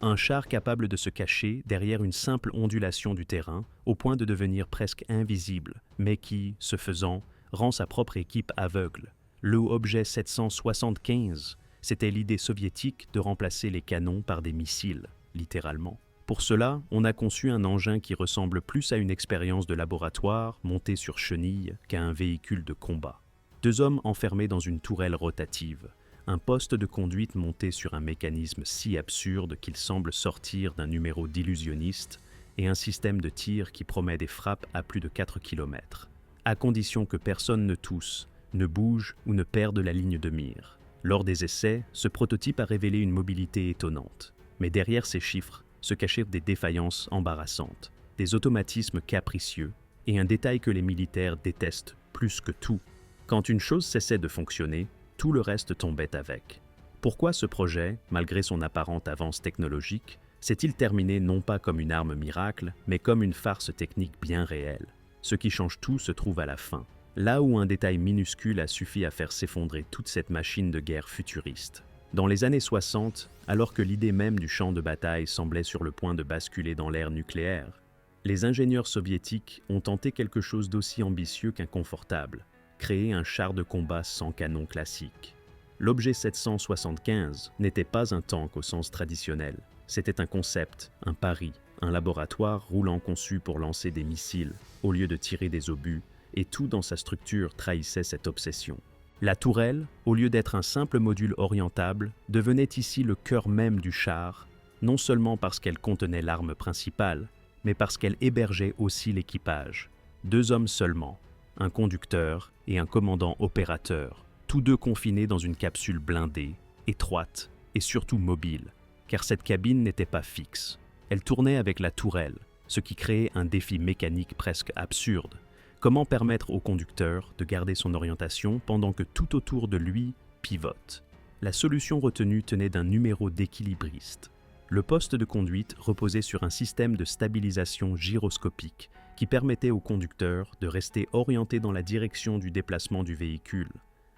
Un char capable de se cacher derrière une simple ondulation du terrain, au point de devenir presque invisible, mais qui, ce faisant, rend sa propre équipe aveugle. Le objet 775, c'était l'idée soviétique de remplacer les canons par des missiles, littéralement. Pour cela, on a conçu un engin qui ressemble plus à une expérience de laboratoire montée sur chenilles qu'à un véhicule de combat. Deux hommes enfermés dans une tourelle rotative, un poste de conduite monté sur un mécanisme si absurde qu'il semble sortir d'un numéro d'illusionniste et un système de tir qui promet des frappes à plus de 4 km, à condition que personne ne tousse, ne bouge ou ne perde la ligne de mire. Lors des essais, ce prototype a révélé une mobilité étonnante. Mais derrière ces chiffres se cachaient des défaillances embarrassantes, des automatismes capricieux et un détail que les militaires détestent plus que tout. Quand une chose cessait de fonctionner, tout le reste tombait avec. Pourquoi ce projet, malgré son apparente avance technologique, s'est-il terminé non pas comme une arme miracle, mais comme une farce technique bien réelle? Ce qui change tout se trouve à la fin, là où un détail minuscule a suffi à faire s'effondrer toute cette machine de guerre futuriste. Dans les années 60, alors que l'idée même du champ de bataille semblait sur le point de basculer dans l'ère nucléaire, les ingénieurs soviétiques ont tenté quelque chose d'aussi ambitieux qu'inconfortable, créer un char de combat sans canon classique. L'objet 775 n'était pas un tank au sens traditionnel, c'était un concept, un pari, un laboratoire roulant conçu pour lancer des missiles au lieu de tirer des obus, et tout dans sa structure trahissait cette obsession. La tourelle, au lieu d'être un simple module orientable, devenait ici le cœur même du char, non seulement parce qu'elle contenait l'arme principale, mais parce qu'elle hébergeait aussi l'équipage. Deux hommes seulement, un conducteur et un commandant opérateur, tous deux confinés dans une capsule blindée, étroite et surtout mobile, car cette cabine n'était pas fixe. Elle tournait avec la tourelle, ce qui créait un défi mécanique presque absurde. Comment permettre au conducteur de garder son orientation pendant que tout autour de lui pivote? La solution retenue tenait d'un numéro d'équilibriste. Le poste de conduite reposait sur un système de stabilisation gyroscopique qui permettait au conducteur de rester orienté dans la direction du déplacement du véhicule,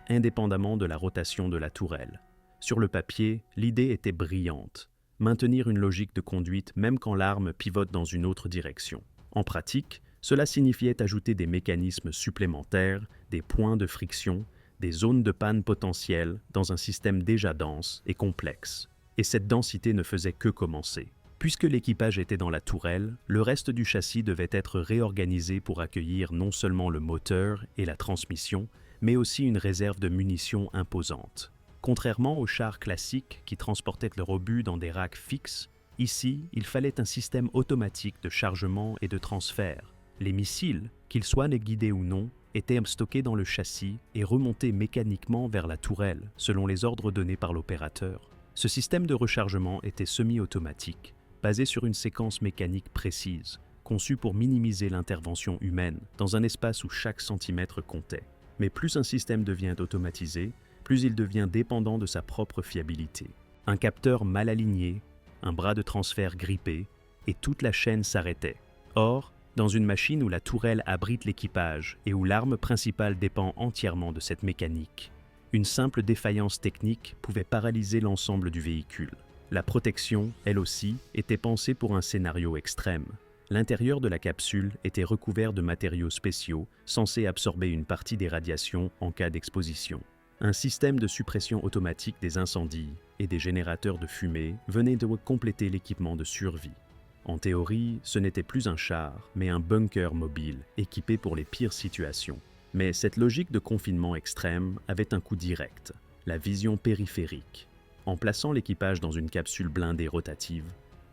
indépendamment de la rotation de la tourelle. Sur le papier, l'idée était brillante, maintenir une logique de conduite même quand l'arme pivote dans une autre direction. En pratique, cela signifiait ajouter des mécanismes supplémentaires, des points de friction, des zones de panne potentielles dans un système déjà dense et complexe. Et cette densité ne faisait que commencer. Puisque l'équipage était dans la tourelle, le reste du châssis devait être réorganisé pour accueillir non seulement le moteur et la transmission, mais aussi une réserve de munitions imposante. Contrairement aux chars classiques qui transportaient leur obus dans des racks fixes, ici, il fallait un système automatique de chargement et de transfert. Les missiles, qu'ils soient guidés ou non, étaient stockés dans le châssis et remontés mécaniquement vers la tourelle, selon les ordres donnés par l'opérateur. Ce système de rechargement était semi-automatique, basé sur une séquence mécanique précise, conçue pour minimiser l'intervention humaine dans un espace où chaque centimètre comptait. Mais plus un système devient automatisé, plus il devient dépendant de sa propre fiabilité. Un capteur mal aligné, un bras de transfert grippé, et toute la chaîne s'arrêtait. Or, dans une machine où la tourelle abrite l'équipage et où l'arme principale dépend entièrement de cette mécanique, une simple défaillance technique pouvait paralyser l'ensemble du véhicule. La protection, elle aussi, était pensée pour un scénario extrême. L'intérieur de la capsule était recouvert de matériaux spéciaux censés absorber une partie des radiations en cas d'exposition. Un système de suppression automatique des incendies et des générateurs de fumée venait de compléter l'équipement de survie. En théorie, ce n'était plus un char, mais un bunker mobile, équipé pour les pires situations. Mais cette logique de confinement extrême avait un coût direct, la vision périphérique. En plaçant l'équipage dans une capsule blindée rotative,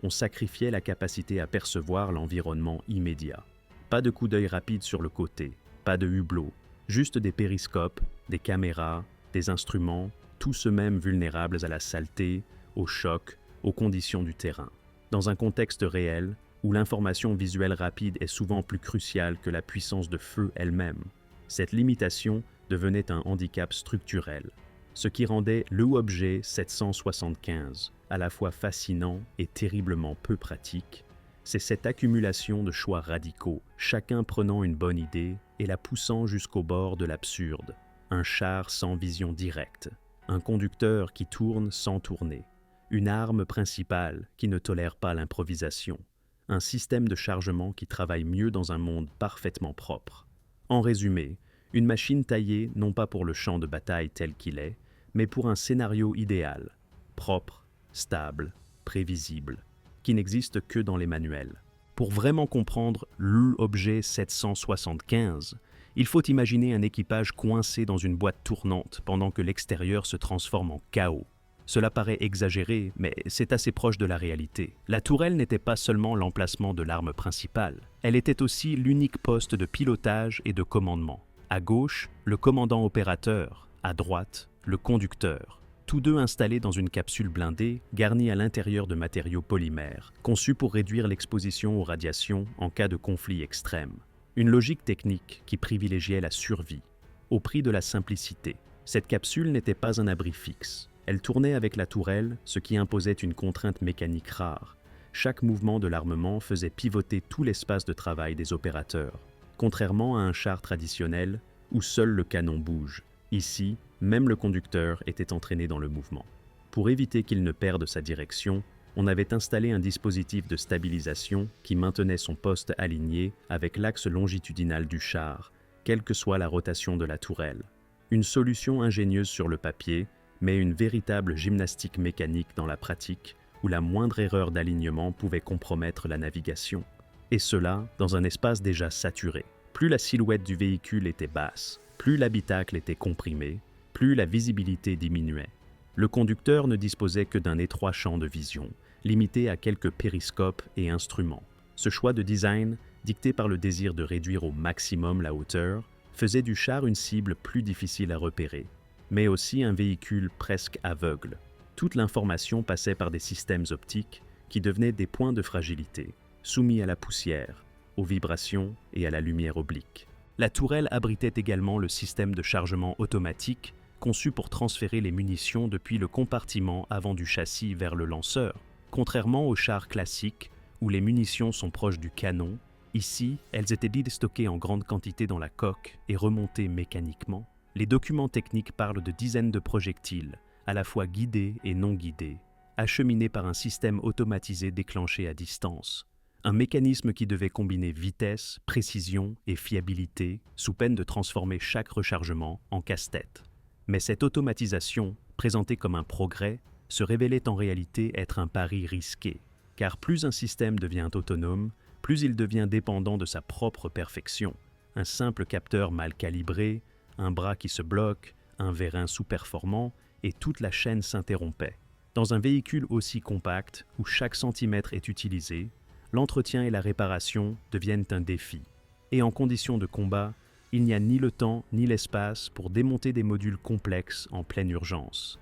on sacrifiait la capacité à percevoir l'environnement immédiat. Pas de coup d'œil rapide sur le côté, pas de hublot, juste des périscopes, des caméras, des instruments, tous eux-mêmes vulnérables à la saleté, au choc, aux conditions du terrain. Dans un contexte réel, où l'information visuelle rapide est souvent plus cruciale que la puissance de feu elle-même, cette limitation devenait un handicap structurel, ce qui rendait l'objet 775 à la fois fascinant et terriblement peu pratique. C'est cette accumulation de choix radicaux, chacun prenant une bonne idée et la poussant jusqu'au bord de l'absurde. Un char sans vision directe, un conducteur qui tourne sans tourner, une arme principale qui ne tolère pas l'improvisation, un système de chargement qui travaille mieux dans un monde parfaitement propre. En résumé, une machine taillée non pas pour le champ de bataille tel qu'il est, mais pour un scénario idéal, propre, stable, prévisible, qui n'existe que dans les manuels. Pour vraiment comprendre l'objet 775, il faut imaginer un équipage coincé dans une boîte tournante pendant que l'extérieur se transforme en chaos. Cela paraît exagéré, mais c'est assez proche de la réalité. La tourelle n'était pas seulement l'emplacement de l'arme principale, elle était aussi l'unique poste de pilotage et de commandement. À gauche, le commandant opérateur, à droite, le conducteur, tous deux installés dans une capsule blindée garnie à l'intérieur de matériaux polymères, conçus pour réduire l'exposition aux radiations en cas de conflit extrême. Une logique technique qui privilégiait la survie, au prix de la simplicité. Cette capsule n'était pas un abri fixe. Elle tournait avec la tourelle, ce qui imposait une contrainte mécanique rare. Chaque mouvement de l'armement faisait pivoter tout l'espace de travail des opérateurs, contrairement à un char traditionnel où seul le canon bouge. Ici, même le conducteur était entraîné dans le mouvement. Pour éviter qu'il ne perde sa direction, on avait installé un dispositif de stabilisation qui maintenait son poste aligné avec l'axe longitudinal du char, quelle que soit la rotation de la tourelle. Une solution ingénieuse sur le papier, mais une véritable gymnastique mécanique dans la pratique, où la moindre erreur d'alignement pouvait compromettre la navigation. Et cela dans un espace déjà saturé. Plus la silhouette du véhicule était basse, plus l'habitacle était comprimé, plus la visibilité diminuait. Le conducteur ne disposait que d'un étroit champ de vision, limité à quelques périscopes et instruments. Ce choix de design, dicté par le désir de réduire au maximum la hauteur, faisait du char une cible plus difficile à repérer, mais aussi un véhicule presque aveugle. Toute l'information passait par des systèmes optiques qui devenaient des points de fragilité, soumis à la poussière, aux vibrations et à la lumière oblique. La tourelle abritait également le système de chargement automatique conçu pour transférer les munitions depuis le compartiment avant du châssis vers le lanceur. Contrairement aux chars classiques, où les munitions sont proches du canon, ici, elles étaient stockées en grande quantité dans la coque et remontées mécaniquement. Les documents techniques parlent de dizaines de projectiles, à la fois guidés et non guidés, acheminés par un système automatisé déclenché à distance. Un mécanisme qui devait combiner vitesse, précision et fiabilité, sous peine de transformer chaque rechargement en casse-tête. Mais cette automatisation, présentée comme un progrès, se révélait en réalité être un pari risqué, car plus un système devient autonome, plus il devient dépendant de sa propre perfection. Un simple capteur mal calibré, un bras qui se bloque, un vérin sous-performant, et toute la chaîne s'interrompait. Dans un véhicule aussi compact, où chaque centimètre est utilisé, l'entretien et la réparation deviennent un défi. Et en conditions de combat, il n'y a ni le temps ni l'espace pour démonter des modules complexes en pleine urgence.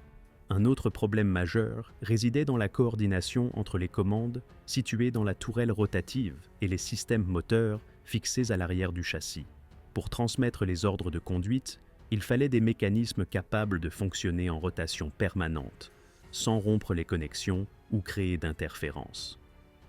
Un autre problème majeur résidait dans la coordination entre les commandes situées dans la tourelle rotative et les systèmes moteurs fixés à l'arrière du châssis. Pour transmettre les ordres de conduite, il fallait des mécanismes capables de fonctionner en rotation permanente, sans rompre les connexions ou créer d'interférences.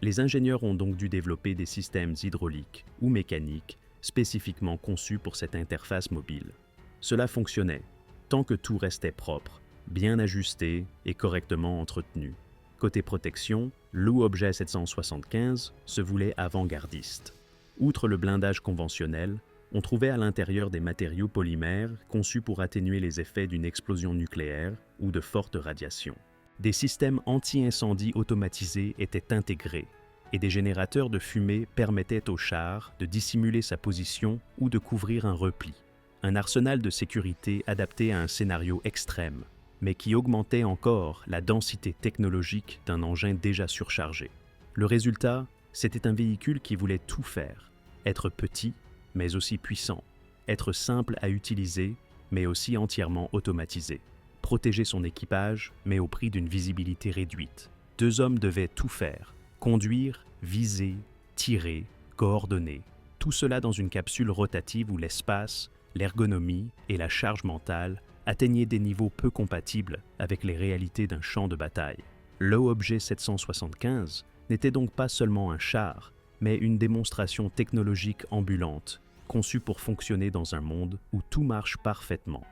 Les ingénieurs ont donc dû développer des systèmes hydrauliques ou mécaniques spécifiquement conçus pour cette interface mobile. Cela fonctionnait, tant que tout restait propre, bien ajusté et correctement entretenu. Côté protection, l'Objet 775 se voulait avant-gardiste. Outre le blindage conventionnel, on trouvait à l'intérieur des matériaux polymères conçus pour atténuer les effets d'une explosion nucléaire ou de fortes radiations. Des systèmes anti-incendie automatisés étaient intégrés et des générateurs de fumée permettaient au char de dissimuler sa position ou de couvrir un repli. Un arsenal de sécurité adapté à un scénario extrême, mais qui augmentait encore la densité technologique d'un engin déjà surchargé. Le résultat, c'était un véhicule qui voulait tout faire, être petit, mais aussi puissant, être simple à utiliser, mais aussi entièrement automatisé. Protéger son équipage, mais au prix d'une visibilité réduite. 2 hommes devaient tout faire, conduire, viser, tirer, coordonner. Tout cela dans une capsule rotative où l'espace, l'ergonomie et la charge mentale atteignaient des niveaux peu compatibles avec les réalités d'un champ de bataille. L'Objet 775 n'était donc pas seulement un char, mais une démonstration technologique ambulante, conçue pour fonctionner dans un monde où tout marche parfaitement.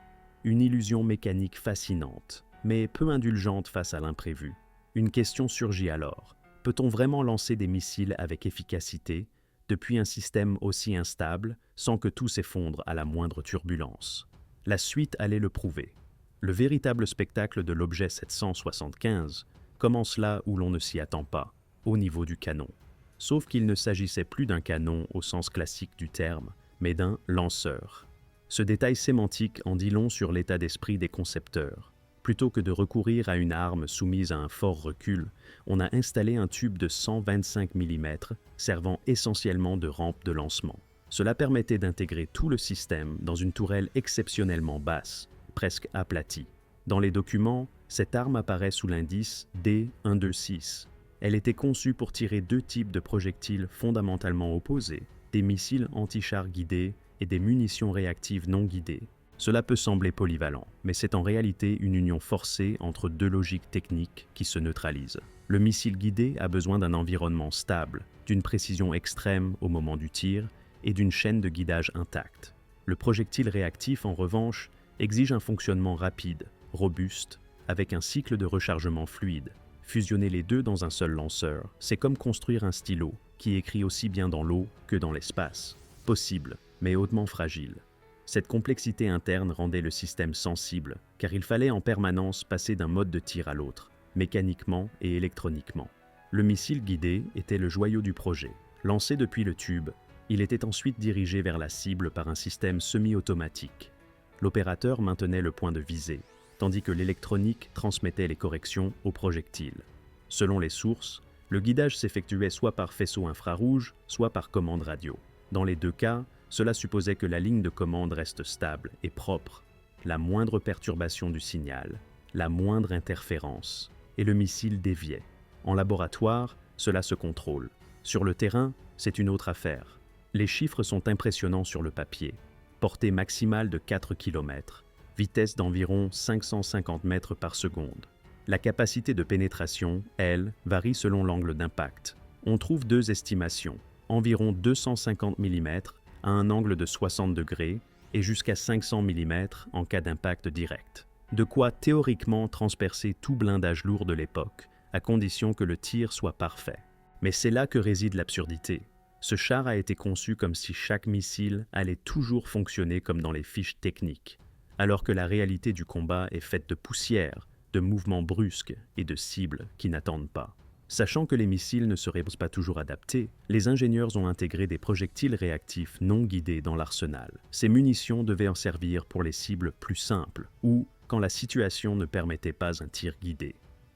Une illusion mécanique fascinante, mais peu indulgente face à l'imprévu. Une question surgit alors. Peut-on vraiment lancer des missiles avec efficacité depuis un système aussi instable sans que tout s'effondre à la moindre turbulence? La suite allait le prouver. Le véritable spectacle de l'objet 775 commence là où l'on ne s'y attend pas, au niveau du canon. Sauf qu'il ne s'agissait plus d'un canon au sens classique du terme, mais d'un lanceur. Ce détail sémantique en dit long sur l'état d'esprit des concepteurs. Plutôt que de recourir à une arme soumise à un fort recul, on a installé un tube de 125 mm servant essentiellement de rampe de lancement. Cela permettait d'intégrer tout le système dans une tourelle exceptionnellement basse, presque aplatie. Dans les documents, cette arme apparaît sous l'indice D126. Elle était conçue pour tirer deux types de projectiles fondamentalement opposés, des missiles anti-chars guidés et des munitions réactives non guidées. Cela peut sembler polyvalent, mais c'est en réalité une union forcée entre deux logiques techniques qui se neutralisent. Le missile guidé a besoin d'un environnement stable, d'une précision extrême au moment du tir et d'une chaîne de guidage intacte. Le projectile réactif, en revanche, exige un fonctionnement rapide, robuste, avec un cycle de rechargement fluide. Fusionner les deux dans un seul lanceur, c'est comme construire un stylo qui écrit aussi bien dans l'eau que dans l'espace. Possible, mais hautement fragile. Cette complexité interne rendait le système sensible, car il fallait en permanence passer d'un mode de tir à l'autre, mécaniquement et électroniquement. Le missile guidé était le joyau du projet. Lancé depuis le tube, il était ensuite dirigé vers la cible par un système semi-automatique. L'opérateur maintenait le point de visée, tandis que l'électronique transmettait les corrections au projectile. Selon les sources, le guidage s'effectuait soit par faisceau infrarouge, soit par commande radio. Dans les deux cas, cela supposait que la ligne de commande reste stable et propre, la moindre perturbation du signal, la moindre interférence, et le missile déviait. En laboratoire, cela se contrôle. Sur le terrain, c'est une autre affaire. Les chiffres sont impressionnants sur le papier. Portée maximale de 4 km, vitesse d'environ 550 mètres par seconde. La capacité de pénétration, elle, varie selon l'angle d'impact. On trouve deux estimations, environ 250 mm à un angle de 60 degrés et jusqu'à 500 mm en cas d'impact direct. De quoi théoriquement transpercer tout blindage lourd de l'époque, à condition que le tir soit parfait. Mais c'est là que réside l'absurdité. Ce char a été conçu comme si chaque missile allait toujours fonctionner comme dans les fiches techniques, alors que la réalité du combat est faite de poussière, de mouvements brusques et de cibles qui n'attendent pas. Sachant que les missiles ne seraient pas toujours adaptés, les ingénieurs ont intégré des projectiles réactifs non guidés dans l'arsenal. Ces munitions devaient en servir pour les cibles plus simples ou quand la situation ne permettait pas un tir guidé.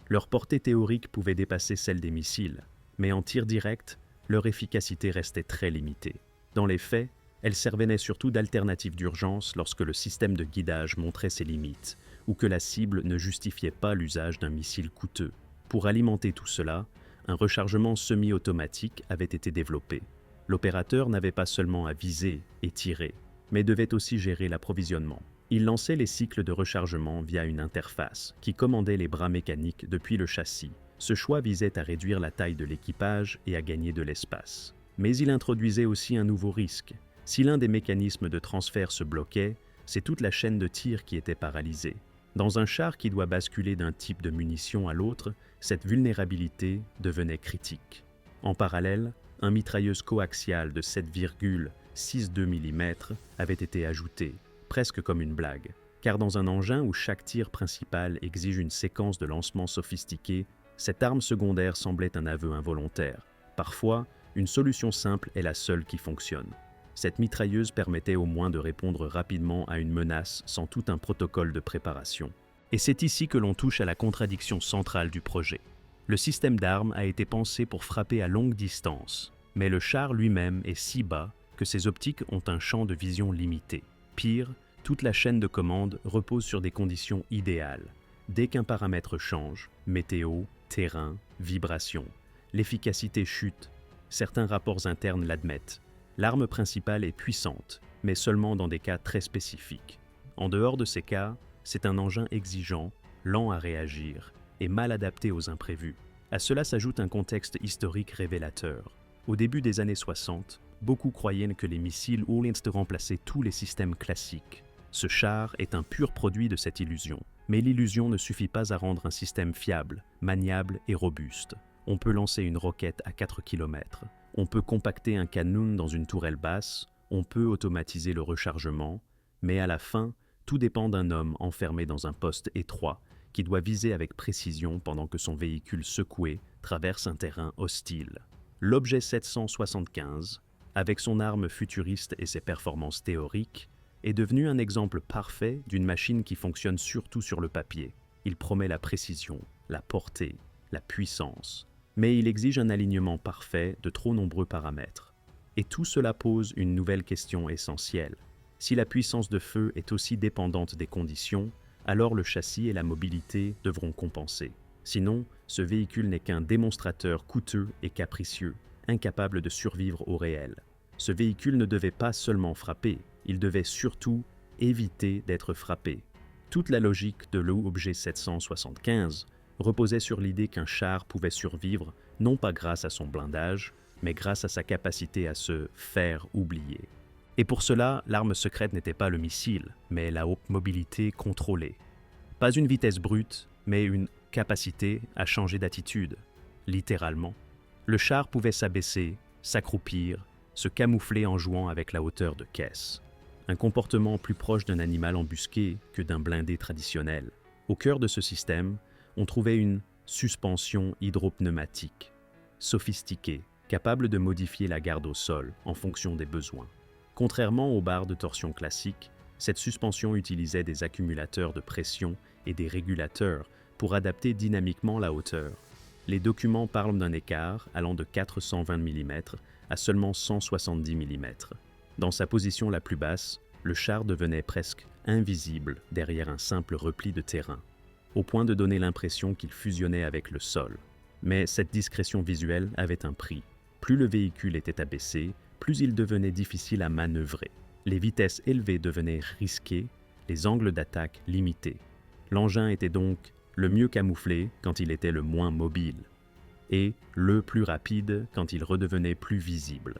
Leur portée théorique pouvait dépasser celle des missiles, mais en tir direct, leur efficacité restait très limitée. Dans les faits, elles servaient surtout d'alternative d'urgence lorsque le système de guidage montrait ses limites ou que la cible ne justifiait pas l'usage d'un missile coûteux. Pour alimenter tout cela, un rechargement semi-automatique avait été développé. L'opérateur n'avait pas seulement à viser et tirer, mais devait aussi gérer l'approvisionnement. Il lançait les cycles de rechargement via une interface qui commandait les bras mécaniques depuis le châssis. Ce choix visait à réduire la taille de l'équipage et à gagner de l'espace. Mais il introduisait aussi un nouveau risque. Si l'un des mécanismes de transfert se bloquait, c'est toute la chaîne de tir qui était paralysée. Dans un char qui doit basculer d'un type de munition à l'autre, cette vulnérabilité devenait critique. En parallèle, un mitrailleuse coaxiale de 7,62 mm avait été ajouté, presque comme une blague, car dans un engin où chaque tir principal exige une séquence de lancement sophistiquée, cette arme secondaire semblait un aveu involontaire. Parfois, une solution simple est la seule qui fonctionne. Cette mitrailleuse permettait au moins de répondre rapidement à une menace sans tout un protocole de préparation. Et c'est ici que l'on touche à la contradiction centrale du projet. Le système d'armes a été pensé pour frapper à longue distance, mais le char lui-même est si bas que ses optiques ont un champ de vision limité. Pire, toute la chaîne de commande repose sur des conditions idéales. Dès qu'un paramètre change, météo, terrain, vibration, l'efficacité chute. Certains rapports internes l'admettent. L'arme principale est puissante, mais seulement dans des cas très spécifiques. En dehors de ces cas, c'est un engin exigeant, lent à réagir et mal adapté aux imprévus. À cela s'ajoute un contexte historique révélateur. Au début des années 60, beaucoup croyaient que les missiles allaient remplacer tous les systèmes classiques. Ce char est un pur produit de cette illusion. Mais l'illusion ne suffit pas à rendre un système fiable, maniable et robuste. On peut lancer une roquette à 4 km, on peut compacter un canon dans une tourelle basse, on peut automatiser le rechargement, mais à la fin, tout dépend d'un homme enfermé dans un poste étroit qui doit viser avec précision pendant que son véhicule secoué traverse un terrain hostile. L'objet 775, avec son arme futuriste et ses performances théoriques, est devenu un exemple parfait d'une machine qui fonctionne surtout sur le papier. Il promet la précision, la portée, la puissance, mais il exige un alignement parfait de trop nombreux paramètres. Et tout cela pose une nouvelle question essentielle. Si la puissance de feu est aussi dépendante des conditions, alors le châssis et la mobilité devront compenser. Sinon, ce véhicule n'est qu'un démonstrateur coûteux et capricieux, incapable de survivre au réel. Ce véhicule ne devait pas seulement frapper, il devait surtout éviter d'être frappé. Toute la logique de l'objet 775 reposait sur l'idée qu'un char pouvait survivre non pas grâce à son blindage, mais grâce à sa capacité à se faire oublier. Et pour cela, l'arme secrète n'était pas le missile, mais la haute mobilité contrôlée. Pas une vitesse brute, mais une capacité à changer d'attitude, littéralement. Le char pouvait s'abaisser, s'accroupir, se camoufler en jouant avec la hauteur de caisse. Un comportement plus proche d'un animal embusqué que d'un blindé traditionnel. Au cœur de ce système, on trouvait une suspension hydropneumatique, sophistiquée, capable de modifier la garde au sol en fonction des besoins. Contrairement aux barres de torsion classiques, cette suspension utilisait des accumulateurs de pression et des régulateurs pour adapter dynamiquement la hauteur. Les documents parlent d'un écart allant de 420 mm à seulement 170 mm. Dans sa position la plus basse, le char devenait presque invisible derrière un simple repli de terrain, au point de donner l'impression qu'il fusionnait avec le sol. Mais cette discrétion visuelle avait un prix. Plus le véhicule était abaissé, plus il devenait difficile à manœuvrer. Les vitesses élevées devenaient risquées, les angles d'attaque limités. L'engin était donc le mieux camouflé quand il était le moins mobile, et le plus rapide quand il redevenait plus visible.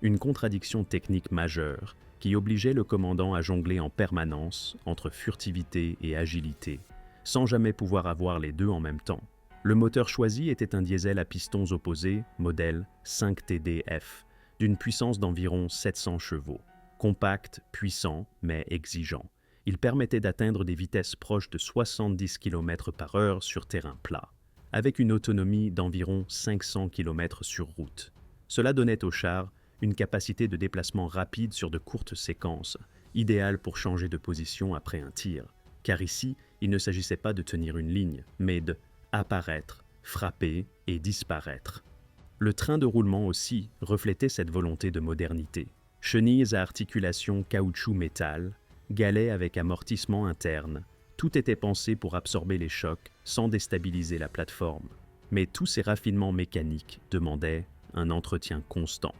Une contradiction technique majeure qui obligeait le commandant à jongler en permanence entre furtivité et agilité, sans jamais pouvoir avoir les deux en même temps. Le moteur choisi était un diesel à pistons opposés, modèle 5TDF, d'une puissance d'environ 700 chevaux. Compact, puissant, mais exigeant. Il permettait d'atteindre des vitesses proches de 70 km/h sur terrain plat, avec une autonomie d'environ 500 km sur route. Cela donnait au char une capacité de déplacement rapide sur de courtes séquences, idéale pour changer de position après un tir, car ici, il ne s'agissait pas de tenir une ligne, mais de apparaître, frapper et disparaître. Le train de roulement aussi reflétait cette volonté de modernité. Chenilles à articulation caoutchouc-métal, galets avec amortissement interne, tout était pensé pour absorber les chocs sans déstabiliser la plateforme. Mais tous ces raffinements mécaniques demandaient un entretien constant,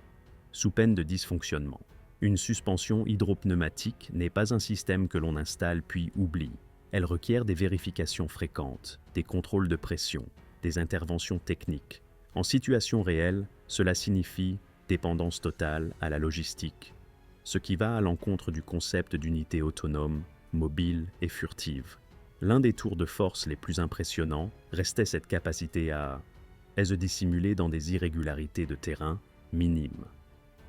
sous peine de dysfonctionnement. Une suspension hydropneumatique n'est pas un système que l'on installe puis oublie. Elle requiert des vérifications fréquentes, des contrôles de pression, des interventions techniques. En situation réelle, cela signifie dépendance totale à la logistique, ce qui va à l'encontre du concept d'unité autonome, mobile et furtive. L'un des tours de force les plus impressionnants restait cette capacité à se dissimuler dans des irrégularités de terrain minimes.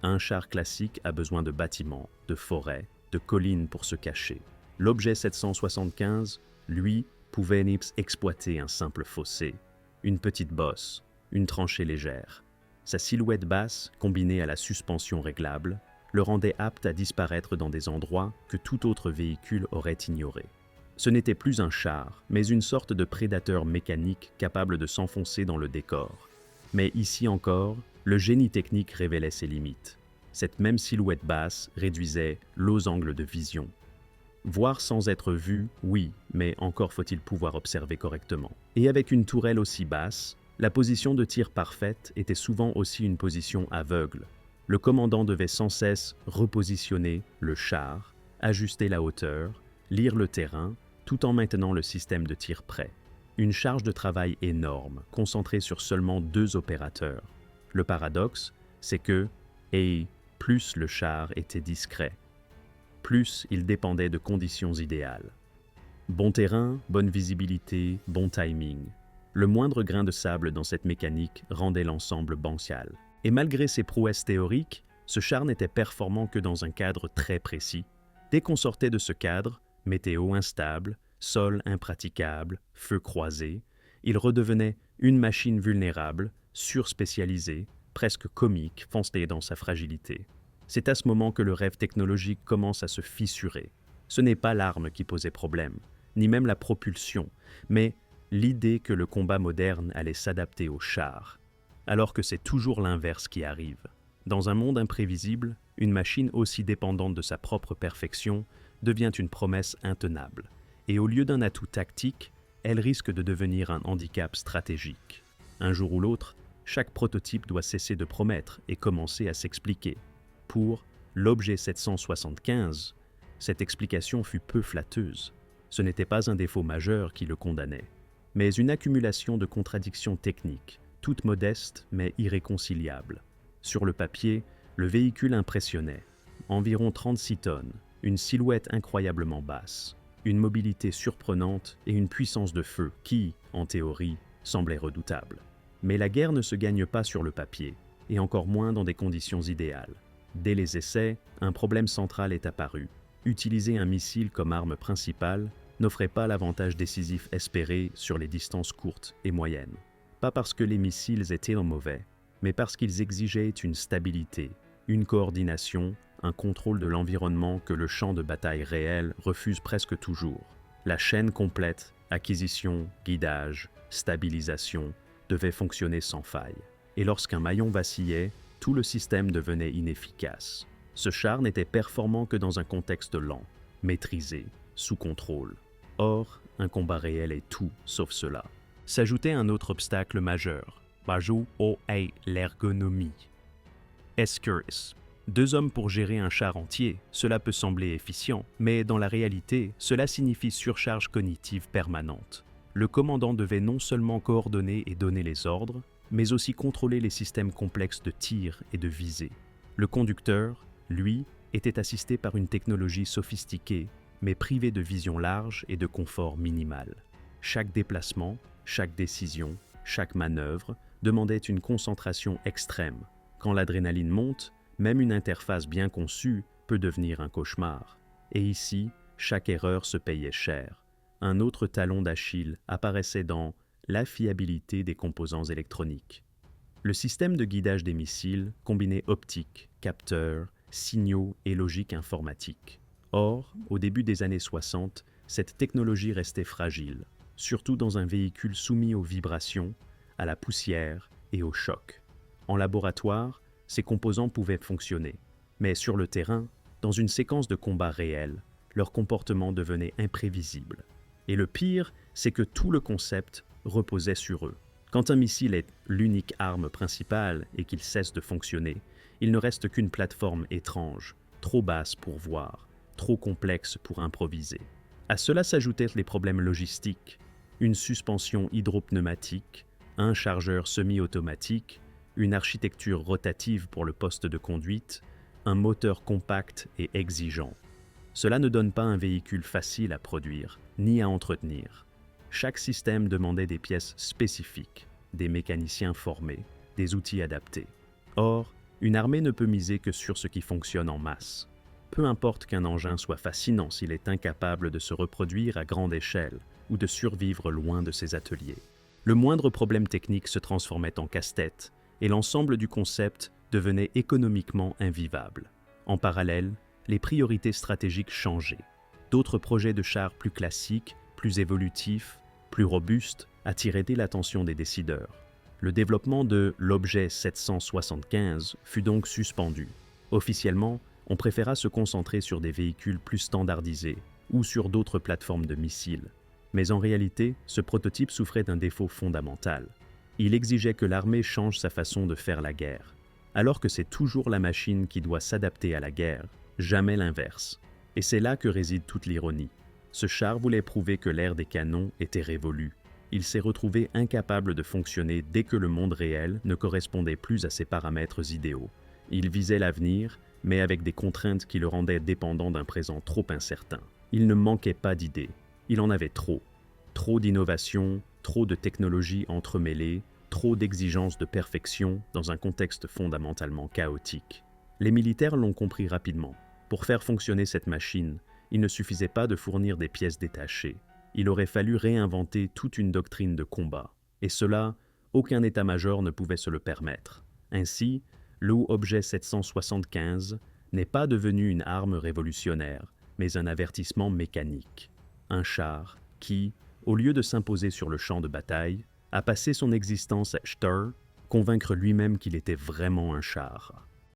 Un char classique a besoin de bâtiments, de forêts, de collines pour se cacher. L'objet 775, lui, pouvait exploiter un simple fossé, une petite bosse, une tranchée légère. Sa silhouette basse, combinée à la suspension réglable, le rendait apte à disparaître dans des endroits que tout autre véhicule aurait ignorés. Ce n'était plus un char, mais une sorte de prédateur mécanique capable de s'enfoncer dans le décor. Mais ici encore, le génie technique révélait ses limites. Cette même silhouette basse réduisait l'os angle de vision. Voir sans être vu, oui, mais encore faut-il pouvoir observer correctement. Et avec une tourelle aussi basse, la position de tir parfaite était souvent aussi une position aveugle. Le commandant devait sans cesse repositionner le char, ajuster la hauteur, lire le terrain, tout en maintenant le système de tir prêt. Une charge de travail énorme, concentrée sur seulement 2 opérateurs. Le paradoxe, c'est que, plus le char était discret, plus il dépendait de conditions idéales. Bon terrain, bonne visibilité, bon timing. Le moindre grain de sable dans cette mécanique rendait l'ensemble bancal. Et malgré ses prouesses théoriques, ce char n'était performant que dans un cadre très précis. Dès qu'on sortait de ce cadre, météo instable, sol impraticable, feu croisé, il redevenait une machine vulnérable, surspécialisée, presque comique, foncée dans sa fragilité. C'est à ce moment que le rêve technologique commence à se fissurer. Ce n'est pas l'arme qui posait problème, ni même la propulsion, mais l'idée que le combat moderne allait s'adapter au char, alors que c'est toujours l'inverse qui arrive. Dans un monde imprévisible, une machine aussi dépendante de sa propre perfection devient une promesse intenable, et au lieu d'un atout tactique, elle risque de devenir un handicap stratégique. Un jour ou l'autre, chaque prototype doit cesser de promettre et commencer à s'expliquer. Pour l'objet 775, cette explication fut peu flatteuse. Ce n'était pas un défaut majeur qui le condamnait, mais une accumulation de contradictions techniques, toutes modestes mais irréconciliables. Sur le papier, le véhicule impressionnait. Environ 36 tonnes, une silhouette incroyablement basse, une mobilité surprenante et une puissance de feu qui, en théorie, semblait redoutable. Mais la guerre ne se gagne pas sur le papier, et encore moins dans des conditions idéales. Dès les essais, un problème central est apparu. Utiliser un missile comme arme principale n'offrait pas l'avantage décisif espéré sur les distances courtes et moyennes. Pas parce que les missiles étaient mauvais, mais parce qu'ils exigeaient une stabilité, une coordination, un contrôle de l'environnement que le champ de bataille réel refuse presque toujours. La chaîne complète, acquisition, guidage, stabilisation, devait fonctionner sans faille. Et lorsqu'un maillon vacillait, tout le système devenait inefficace. Ce char n'était performant que dans un contexte lent, maîtrisé, sous contrôle. Or, un combat réel est tout sauf cela. S'ajoutait un autre obstacle majeur, l'ergonomie. Escuris. 2 hommes pour gérer un char entier, cela peut sembler efficient, mais dans la réalité, cela signifie surcharge cognitive permanente. Le commandant devait non seulement coordonner et donner les ordres, mais aussi contrôler les systèmes complexes de tir et de visée. Le conducteur, lui, était assisté par une technologie sophistiquée, mais privé de vision large et de confort minimal. Chaque déplacement, chaque décision, chaque manœuvre demandait une concentration extrême. Quand l'adrénaline monte, même une interface bien conçue peut devenir un cauchemar. Et ici, chaque erreur se payait cher. Un autre talon d'Achille apparaissait dans la fiabilité des composants électroniques. Le système de guidage des missiles combinait optique, capteurs, signaux et logique informatique. Or, au début des années 60, cette technologie restait fragile, surtout dans un véhicule soumis aux vibrations, à la poussière et au choc. En laboratoire, ces composants pouvaient fonctionner, mais sur le terrain, dans une séquence de combat réel, leur comportement devenait imprévisible. Et le pire, c'est que tout le concept reposait sur eux. Quand un missile est l'unique arme principale et qu'il cesse de fonctionner, il ne reste qu'une plateforme étrange, trop basse pour voir, trop complexe pour improviser. À cela s'ajoutaient les problèmes logistiques, une suspension hydropneumatique, un chargeur semi-automatique, une architecture rotative pour le poste de conduite, un moteur compact et exigeant. Cela ne donne pas un véhicule facile à produire, ni à entretenir. Chaque système demandait des pièces spécifiques, des mécaniciens formés, des outils adaptés. Or, une armée ne peut miser que sur ce qui fonctionne en masse. Peu importe qu'un engin soit fascinant s'il est incapable de se reproduire à grande échelle ou de survivre loin de ses ateliers. Le moindre problème technique se transformait en casse-tête et l'ensemble du concept devenait économiquement invivable. En parallèle, les priorités stratégiques changeaient. D'autres projets de chars plus classiques, plus évolutifs, plus robustes attiraient l'attention des décideurs. Le développement de l'objet 775 fut donc suspendu. Officiellement, on préféra se concentrer sur des véhicules plus standardisés ou sur d'autres plateformes de missiles. Mais en réalité, ce prototype souffrait d'un défaut fondamental. Il exigeait que l'armée change sa façon de faire la guerre, alors que c'est toujours la machine qui doit s'adapter à la guerre, jamais l'inverse. Et c'est là que réside toute l'ironie. Ce char voulait prouver que l'ère des canons était révolue. Il s'est retrouvé incapable de fonctionner dès que le monde réel ne correspondait plus à ses paramètres idéaux. Il visait l'avenir, mais avec des contraintes qui le rendaient dépendant d'un présent trop incertain. Il ne manquait pas d'idées. Il en avait trop. Trop d'innovation, trop de technologies entremêlées, trop d'exigences de perfection dans un contexte fondamentalement chaotique. Les militaires l'ont compris rapidement. Pour faire fonctionner cette machine, il ne suffisait pas de fournir des pièces détachées. Il aurait fallu réinventer toute une doctrine de combat. Et cela, aucun état-major ne pouvait se le permettre. Ainsi, l'Objet 775 n'est pas devenu une arme révolutionnaire, mais un avertissement mécanique. Un char qui, au lieu de s'imposer sur le champ de bataille, a passé son existence à Steyr, convaincre lui-même qu'il était vraiment un char.